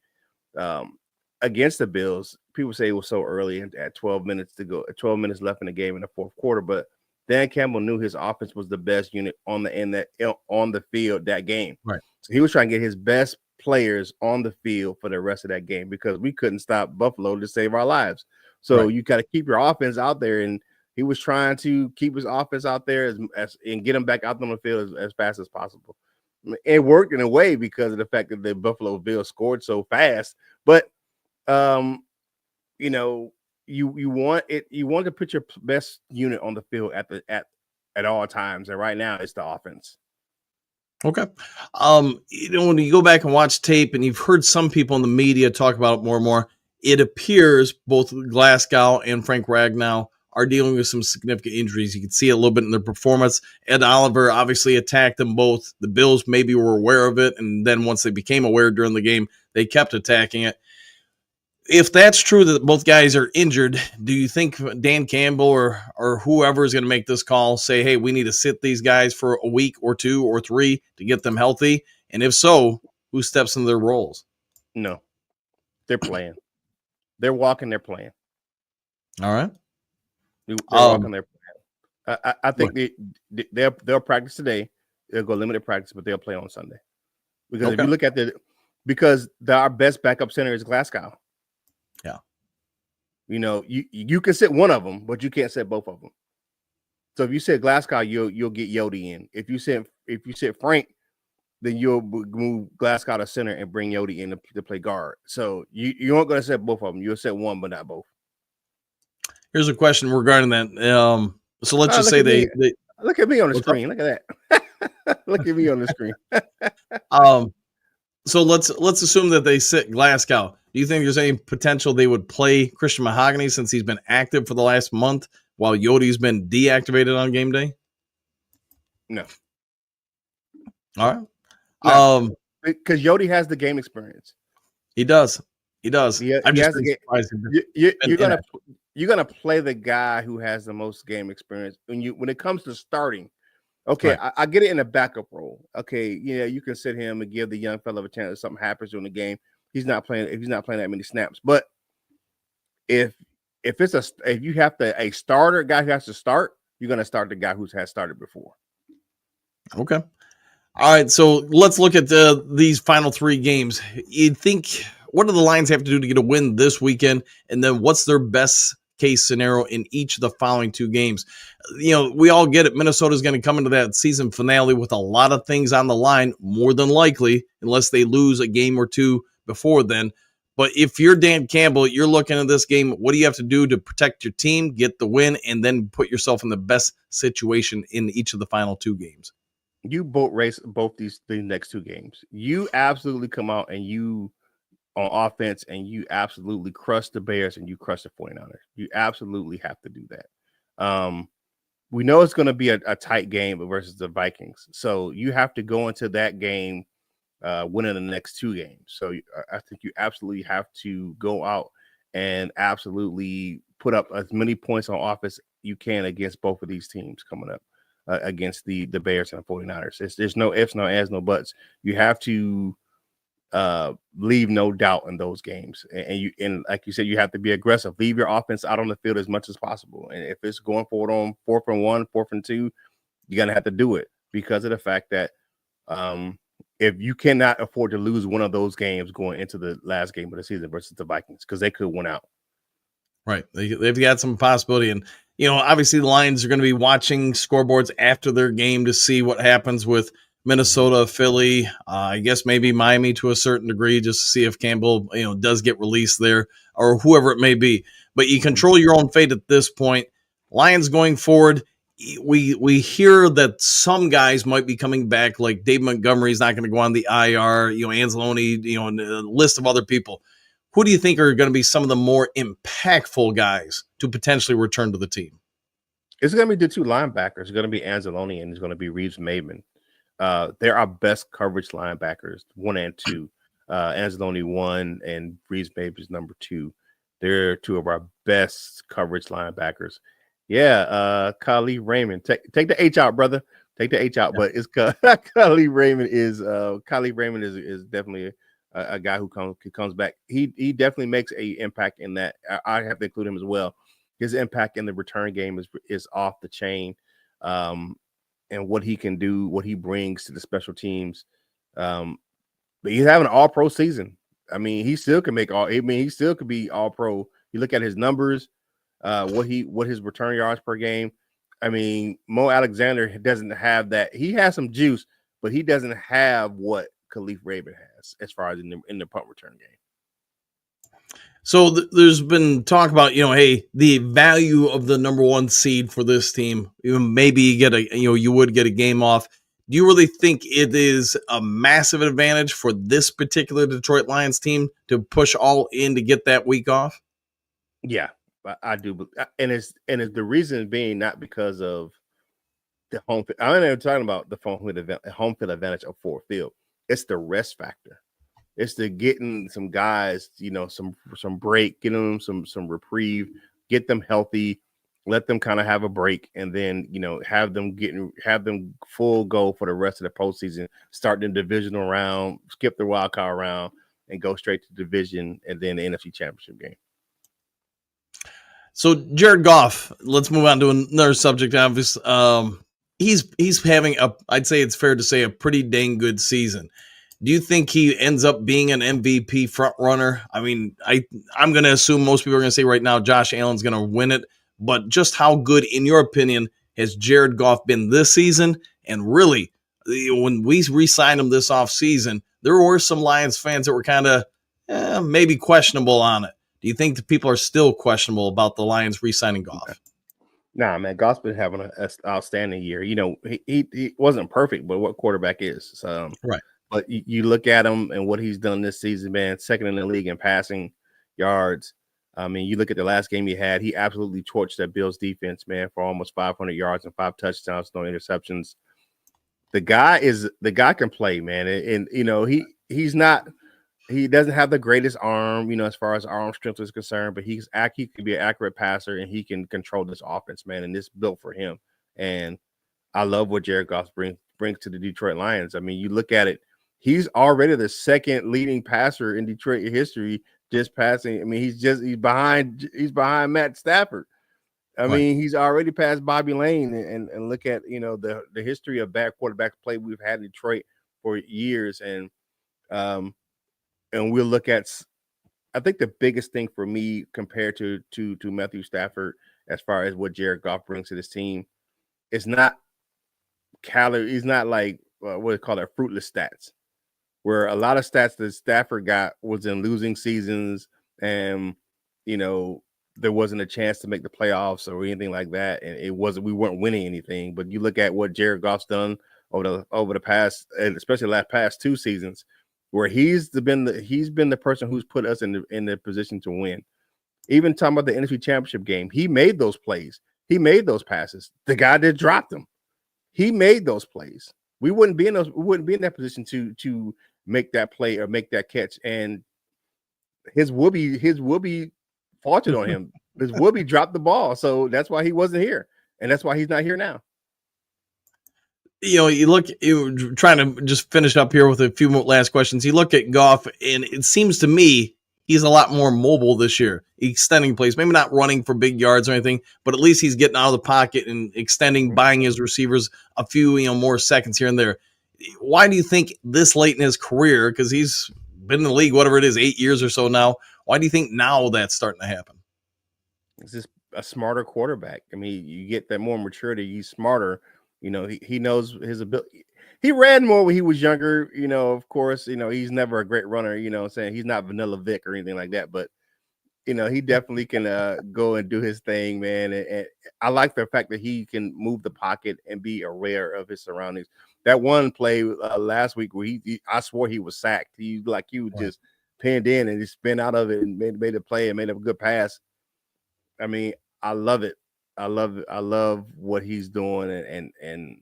against the Bills. People say it was so early at 12 minutes left in the game in the fourth quarter, but Dan Campbell knew his offense was the best unit on the field that game. Right. So he was trying to get his best players on the field for the rest of that game because we couldn't stop Buffalo to save our lives. So You got to keep your offense out there, and he was trying to keep his offense out there and get them back out on the field as fast as possible. It worked in a way because of the fact that the Buffalo Bills scored so fast, but you want to put your best unit on the field at all times, and right now it's the offense. Okay. When you go back and watch tape, and you've heard some people in the media talk about it more and more, it appears both Glasgow and Frank Ragnow are dealing with some significant injuries. You can see it a little bit in their performance. Ed Oliver obviously attacked them both. The Bills maybe were aware of it, and then once they became aware during the game, they kept attacking it. If that's true that both guys are injured, do you think Dan Campbell or whoever is going to make this call say, hey, we need to sit these guys for a week or 2 or 3 to get them healthy? And if so, who steps into their roles? No, they're playing. They're walking. They're playing. All right. They're walking. They're playing. I think they'll practice today. They'll go limited practice, but they'll play on Sunday. Because if you look at our best backup center is Glasgow. Yeah. You can sit one of them, but you can't sit both of them. So if you sit Glasgow, you'll get Yodi in. If you sit Frank, then you'll move Glasgow to center and bring Yodi in to play guard. So you aren't going to set both of them. You'll set one, but not both. Here's a question regarding that. So let's just say they look at me on the screen. Look at that. Look at me on the screen. So let's assume that they sit Glasgow. Do you think there's any potential they would play Christian Mahogany since he's been active for the last month while Yodi's been deactivated on game day? No. All right. No. Because Yodi has the game experience. He does. I'm just surprised. You're gonna play the guy who has the most game experience when it comes to starting. Okay, right. I get it in a backup role. Okay, you can sit him and give the young fella a chance if something happens during the game. He's not playing that many snaps. But if you have a starter guy who has to start, you're gonna start the guy who has started before. Okay. All right, so let's look at these final 3 games. You'd think, what do the Lions have to do to get a win this weekend? And then what's their best case scenario in each of the following 2 games? We all get it. Minnesota's going to come into that season finale with a lot of things on the line, more than likely, unless they lose a game or 2 before then. But if you're Dan Campbell, you're looking at this game, what do you have to do to protect your team, get the win, and then put yourself in the best situation in each of the final 2 games? You boat race both the next 2 games. You absolutely come out and you on offense and you absolutely crush the Bears and you crush the 49ers. You absolutely have to do that. We know it's going to be a tight game versus the Vikings. So you have to go into that game winning the next 2 games. So I think you absolutely have to go out and absolutely put up as many points on offense you can against both of these teams coming up. Against the Bears and the 49ers. There's no ifs, no ands, no buts. You have to leave no doubt in those games. And like you said, you have to be aggressive. Leave your offense out on the field as much as possible. And if it's going forward on 4th and 1, 4th and 2, you're going to have to do it because of the fact that if you cannot afford to lose one of those games going into the last game of the season versus the Vikings, because they could win out. Right. They've got some possibility. And, obviously the Lions are going to be watching scoreboards after their game to see what happens with Minnesota, Philly, I guess maybe Miami to a certain degree, just to see if Campbell, does get released there or whoever it may be. But you control your own fate at this point. Lions going forward, we hear that some guys might be coming back, like Dave Montgomery's not going to go on the IR, Anzalone, and a list of other people. Who do you think are going to be some of the more impactful guys to potentially return to the team? It's going to be the 2 linebackers. It's going to be Anzalone and it's going to be Reeves-Maybin. They're our best coverage linebackers, 1 and 2. Anzalone 1 and Reeves-Maybin is number 2. They're 2 of our best coverage linebackers. Yeah, Khalif Raymond. Take the H out, brother. Take the H out. Yeah. But it's Khalif Raymond is definitely a guy who comes back. He definitely makes a impact in that. I have to include him as well. His impact in the return game is off the chain, and what he can do, what he brings to the special teams. But he's having an all-pro season. I mean, he still can he still could be all-pro. You look at his numbers, what his return yards per game. I mean, Mo Alexander doesn't have that. He has some juice, but he doesn't have what Khalif Raymond has as far as in the punt return game. So there's been talk about, the value of the number 1 seed for this team. Maybe you would get a game off. Do you really think it is a massive advantage for this particular Detroit Lions team to push all in to get that week off? Yeah, I do. And it's the reason being not because of the home field. I'm not even talking about the home field advantage of Ford Field. It's the rest factor. It's the getting some guys, some break, getting them some reprieve, get them healthy, let them kind of have a break, and then have them full go for the rest of the postseason. Start the divisional round, skip the wild card round, and go straight to division, and then the NFC Championship game. So Jared Goff, let's move on to another subject. Obviously, he's having I'd say it's fair to say a pretty dang good season. Do you think he ends up being an MVP front runner? I mean, I'm going to assume most people are going to say right now Josh Allen's going to win it, but just how good, in your opinion, has Jared Goff been this season? And really, when we re-signed him this offseason, there were some Lions fans that were kind of maybe questionable on it. Do you think the people are still questionable about the Lions re-signing Goff? Nah, man, Goff's been having an outstanding year. You know, he wasn't perfect, but what quarterback is? So, Right. but you look at him and what he's done this season, man, second in the league in passing yards. I mean, you look at the last game he had, he absolutely torched that Bills defense, man, for almost 500 yards and 5 touchdowns, no interceptions. The guy can play, man. And you know, he doesn't have the greatest arm, you know, as far as arm strength is concerned, but he can be an accurate passer and he can control this offense, man. And this built for him. And I love what Jared Goff brings to the Detroit Lions. I mean, you look at it, he's already the second leading passer in Detroit history, just passing. I mean, he's behind Matt Stafford. I mean, he's already passed Bobby Lane, and look at, you know, the history of bad quarterback play we've had in Detroit for years. And we'll look at, I think the biggest thing for me compared to Matthew Stafford, as far as what Jared Goff brings to this team, is not calorie. It's not like what they call it, fruitless stats, where a lot of stats that Stafford got was in losing seasons, and you know, there wasn't a chance to make the playoffs or anything like that, and we weren't winning anything. But you look at what Jared Goff's done over the past, and especially the past 2 seasons, where he's been the person who's put us in the position to win. Even talking about the NFC Championship game, he made those plays, he made those passes. The guy that dropped them, he made those plays. We wouldn't be in that position to make that play or make that catch. And his whoopee faltered on him. His whoopee dropped the ball, so that's why he wasn't here, and that's why he's not here now. You know, you're trying to just finish up here with a few more last questions. You look at Goff, and it seems to me he's a lot more mobile this year, extending plays, maybe not running for big yards or anything, but at least he's getting out of the pocket and extending, buying his receivers a few, you know, more seconds here and there. Why do you think this late in his career, because he's been in the league, whatever it is, 8 years or so now, why do you think now that's starting to happen? It's just a smarter quarterback. I mean, you get that more maturity, he's smarter. You know, he knows his ability. He ran more when he was younger. You know, of course, you know, he's never a great runner. You know what I'm saying? He's not Vanilla Vic or anything like that. But, you know, he definitely can go and do his thing, man. And I like the fact that he can move the pocket and be aware of his surroundings. That one play last week where I swore he was sacked. He was just pinned in and he spun out of it and made a play and made a good pass. I mean, I love it. I love what he's doing, and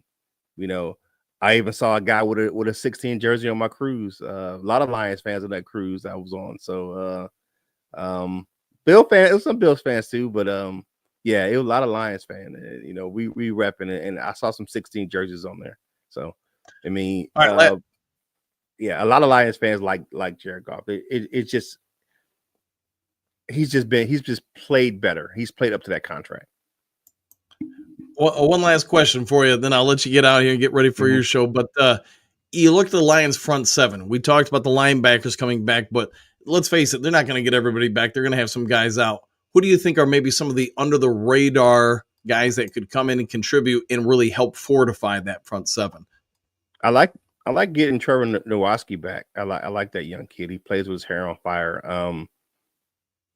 you know, I even saw a guy with a 16 jersey on my cruise. A lot of Lions fans on that cruise I was on. So Bill fans, it was some Bills fans too, but yeah, it was a lot of Lions fans. You know, we repping it, and I saw some 16 jerseys on there. So I mean, yeah, a lot of Lions fans like Jared Goff. It's just he's just played better. He's played up to that contract. Well, one last question for you, then I'll let you get out here and get ready for your show. But you look at the Lions front 7. We talked about the linebackers coming back, but let's face it, they're not going to get everybody back. They're going to have some guys out. Who do you think are maybe some of the under the radar guys that could come in and contribute and really help fortify that front 7? I like getting Trevor Nowatzki back. I like that young kid. He plays with his hair on fire.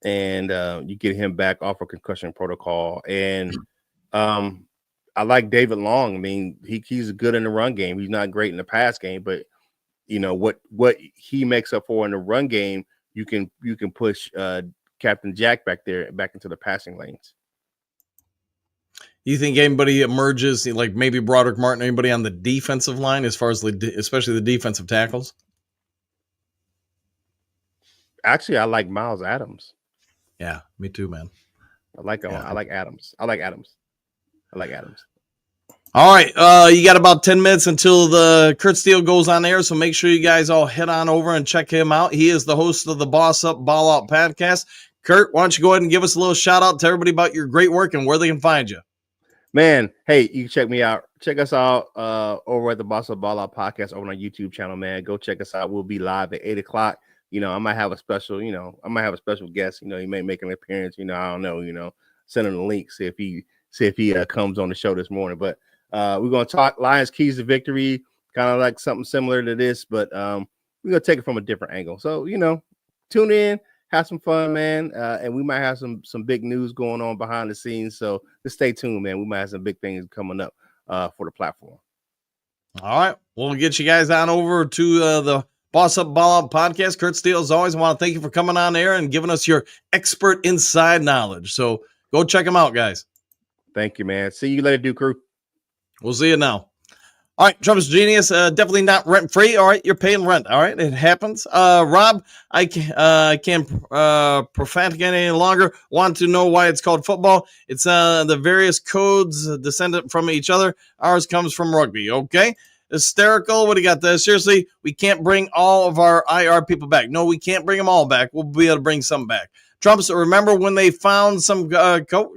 And you get him back off of concussion protocol. And I like David Long. I mean, he's good in the run game. He's not great in the pass game, but you know what he makes up for in the run game, you can push Captain Jack back into the passing lanes. You think anybody emerges, like maybe Broderick Martin, anybody on the defensive line, as far as especially the defensive tackles? Actually, I like Miles Adams. Yeah, me too, man. I like Adams. All right, you got about 10 minutes until the Kurt Steele goes on air, so make sure you guys all head on over and check him out. He is the host of the Boss Up, Ball Out podcast. Kurt, why don't you go ahead and give us a little shout out to everybody about your great work and where they can find you. Man, hey, you can check me out. Check us out over at the Boss Up, Ball Out podcast over on our YouTube channel, man. Go check us out. We'll be live at 8 o'clock. You know, I might have a special guest. You know, he may make an appearance. You know, I don't know. You know, send him the link. See if he comes on the show this morning. But we're gonna talk Lions keys to victory, kind of like something similar to this, but we're gonna take it from a different angle. So you know, tune in, have some fun, man. And we might have some big news going on behind the scenes. So just stay tuned, man. We might have some big things coming up for the platform. All right. We'll get you guys on over to the Boss Up Ball Out podcast. Kurt Steele, as always, I want to thank you for coming on air and giving us your expert inside knowledge. So go check them out, guys. Thank you, man. See you later, Duke Crew. We'll see you now. All right, Trump's genius, definitely not rent free. All right, you're paying rent. All right, it happens. Rob, I can't profane any longer. Want to know why it's called football? It's the various codes descendant from each other. Ours comes from rugby. Okay, hysterical. What do you got there? Seriously, we can't bring all of our IR people back. No, we can't bring them all back. We'll be able to bring some back. Trump's, remember when they found some cocaine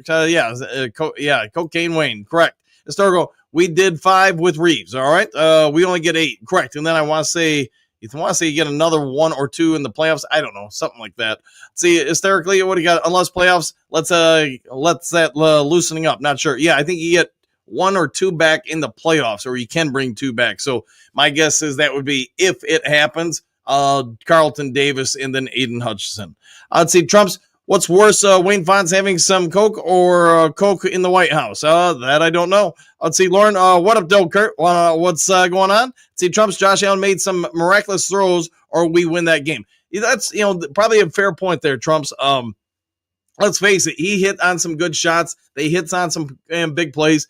Wayne? Correct. Historical. We did 5 with Reeves. All right. We only get 8. Correct. And then I want to say, you get another 1 or 2 in the playoffs. I don't know. Something like that. See, hysterically, what do you got? Unless playoffs, let's that loosening up. Not sure. Yeah. I think you get 1 or 2 back in the playoffs, or you can bring 2 back. So my guess is that would be, if it happens, Carlton Davis and then Aiden Hutchinson. I'd say Trump's. What's worse, Wayne Fonts having some Coke or Coke in the White House? That I don't know. Let's see, Lauren. What up, though, Kurt? What's going on? See, Trump's Josh Allen made some miraculous throws, or we win that game. That's probably a fair point there, Trump's. Let's face it, he hit on some good shots. They hit on some big plays.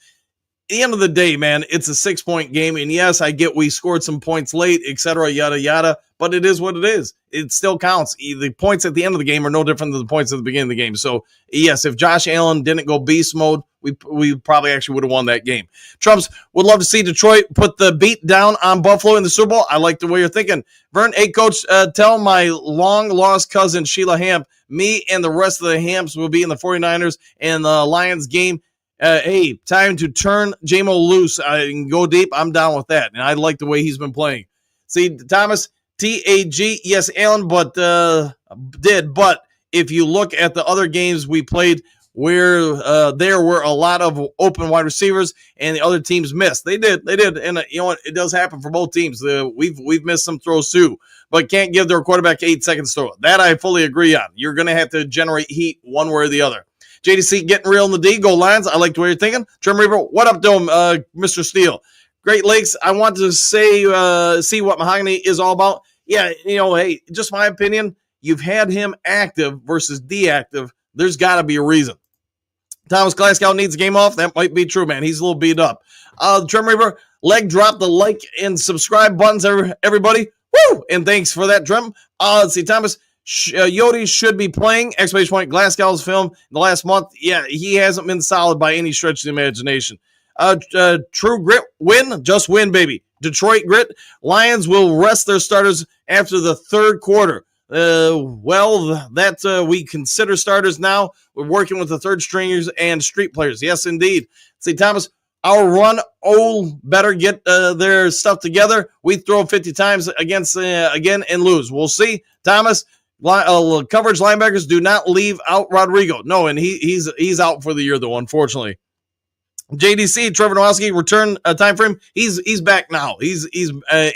At the end of the day, man, it's a 6-point game. And yes, I get we scored some points late, etc., yada, yada. But it is what it is. It still counts. The points at the end of the game are no different than the points at the beginning of the game. So, yes, if Josh Allen didn't go beast mode, we probably actually would have won that game. Trump's would love to see Detroit put the beat down on Buffalo in the Super Bowl. I like the way you're thinking. Vern, hey, Coach, tell my long-lost cousin, Sheila Hamp, me and the rest of the Hamps will be in the 49ers and the Lions game. Hey, time to turn J-Mo loose and go deep. I'm down with that. And I like the way he's been playing. See, Thomas, TAG, yes, Allen, but if you look at the other games we played where there were a lot of open wide receivers and the other teams missed. They did. And you know what? It does happen for both teams. We've missed some throws too, but can't give their quarterback 8 seconds to throw. That I fully agree on. You're going to have to generate heat one way or the other. JDC getting real in the D. Go Lions. I like the way you're thinking. Trim Reaper, what up, Dome? Mr. Steele. Great Lakes. I want to say, see what Mahogany is all about. Yeah, hey, just my opinion. You've had him active versus deactive. There's got to be a reason. Thomas Glasgow needs a game off. That might be true, man. He's a little beat up. Trim Reaper, leg drop the like and subscribe buttons, everybody. Woo! And thanks for that, Trim. Let's see, Thomas. Yodi should be playing exclamation point Glasgow's film in the last month. Yeah, he hasn't been solid by any stretch of the imagination. True grit win, just win, baby. Detroit grit. Lions will rest their starters after the third quarter. We consider starters now. We're working with the third stringers and street players. Yes, indeed. See, Thomas, our run, better get their stuff together. We throw 50 times against again and lose. We'll see. Thomas, coverage linebackers do not leave out Rodrigo. No, and he's out for the year, though, unfortunately. JDC, Trevor Nowalski, return time frame. He's back now. He's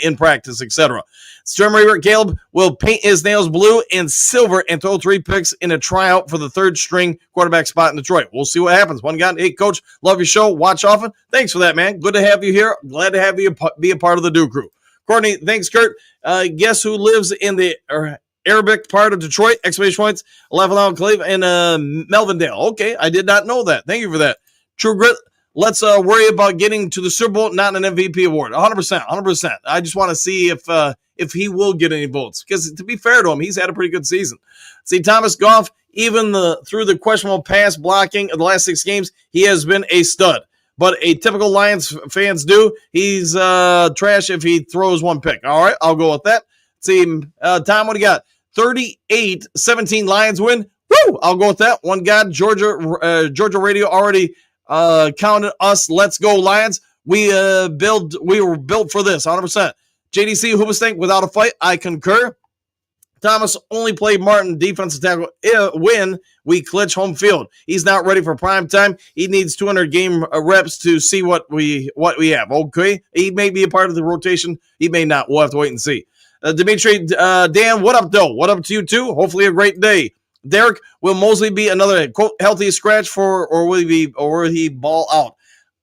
in practice, etc. Storm Reaver Caleb will paint his nails blue and silver and throw 3 picks in a tryout for the third string quarterback spot in Detroit. We'll see what happens. One guy, hey, Coach, love your show. Watch often. Thanks for that, man. Good to have you here. Glad to have you be a part of the Do Crew. Courtney, thanks, Kurt. Guess who lives in the Arabic part of Detroit? Exclamation points. Lafayette, Clave, and Melvindale. Okay, I did not know that. Thank you for that. True Grit. Let's worry about getting to the Super Bowl, not an MVP award. 100%. I just want to see if he will get any votes. Because to be fair to him, he's had a pretty good season. See, Thomas Goff, even through the questionable pass blocking of the last 6 games, he has been a stud. But a typical Lions fans do. He's trash if he throws 1 pick. All right, I'll go with that. See, Tom, what do you got? 38-17 Lions win. Woo! I'll go with that. One guy, Georgia Radio already counted us. Let's go Lions. We were built for this 100%. JDC Hoobastank without a fight. I concur. Thomas only played Martin defensive tackle when we clinch home field. He's not ready for prime time. He needs 200 game reps to see what we have. Okay, he may be a part of the rotation. He may not. We'll have to wait and see. Dimitri, Dan, what up, though? What up to you, too? Hopefully a great day. Derek, will Mosley be another, quote, healthy scratch or will he ball out?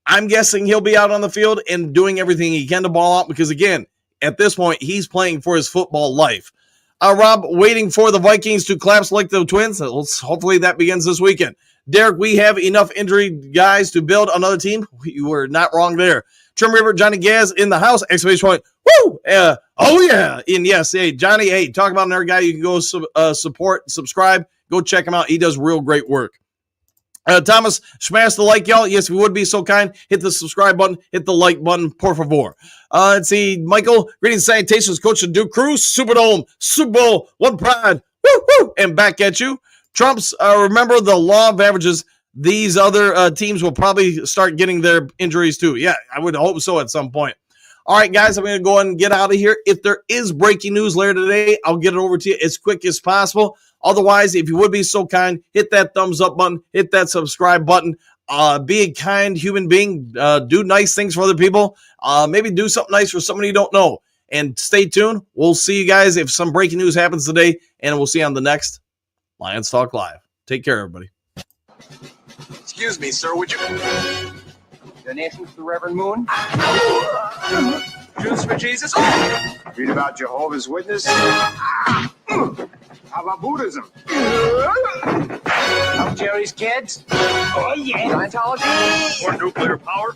I'm guessing he'll be out on the field and doing everything he can to ball out because, again, at this point, he's playing for his football life. Rob, waiting for the Vikings to collapse like the Twins. Hopefully that begins this weekend. Derek, we have enough injury guys to build another team. You were not wrong there. Trim River, Johnny Gaz in the house. Exclamation point. Woo! Oh, yeah. And yes, hey, Johnny, hey, talk about another guy you can go support, subscribe. Go check him out. He does real great work. Thomas, smash the like, y'all. Yes, if you would be so kind, hit the subscribe button, hit the like button, por favor. Let's see, Michael, greetings, salutations, Coach of Duke Crew, Superdome, Super Bowl, one pride, woo, woo, and back at you. Trumps, remember the law of averages. These other teams will probably start getting their injuries too. Yeah, I would hope so at some point. All right, guys, I'm going to go ahead and get out of here. If there is breaking news later today, I'll get it over to you as quick as possible. Otherwise, if you would be so kind, hit that thumbs up button, hit that subscribe button. Be a kind human being. Do nice things for other people. Maybe do something nice for somebody you don't know. And stay tuned. We'll see you guys if some breaking news happens today, and we'll see you on the next Lions Talk Live. Take care, everybody. Excuse me, sir, would you... Donations to Reverend Moon? Jews for Jesus? Read about Jehovah's Witness? How about Buddhism? Jerry's kids? Oh, yeah. Scientology? Or nuclear power?